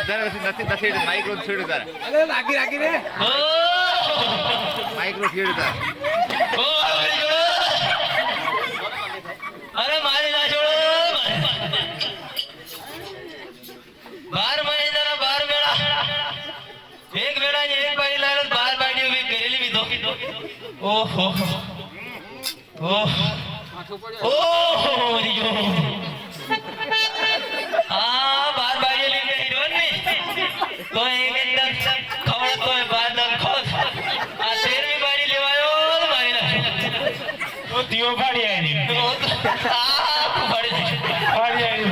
નથી માઇક્રો છોડ્યું તારે અરે રાખી રે માઇક્રો છોડ્યું તારે અરે મારી ના છોડો 12 મહિના 12 વેળા એક વેળા ને એક બાઈ લાવ્યો 12 બાઈડી ઉભી કરેલી વિધો ઓહો ઓહો રીજો આ 12 બાઈડી લઈને હીરો ને તો એક એકદમ ખવડતો હોય 12 ખોસ આ 13મી બાઈડી લેવાયો મારી ના તો દિયો ફાડી આવી આ ફાડી ફાડી આવી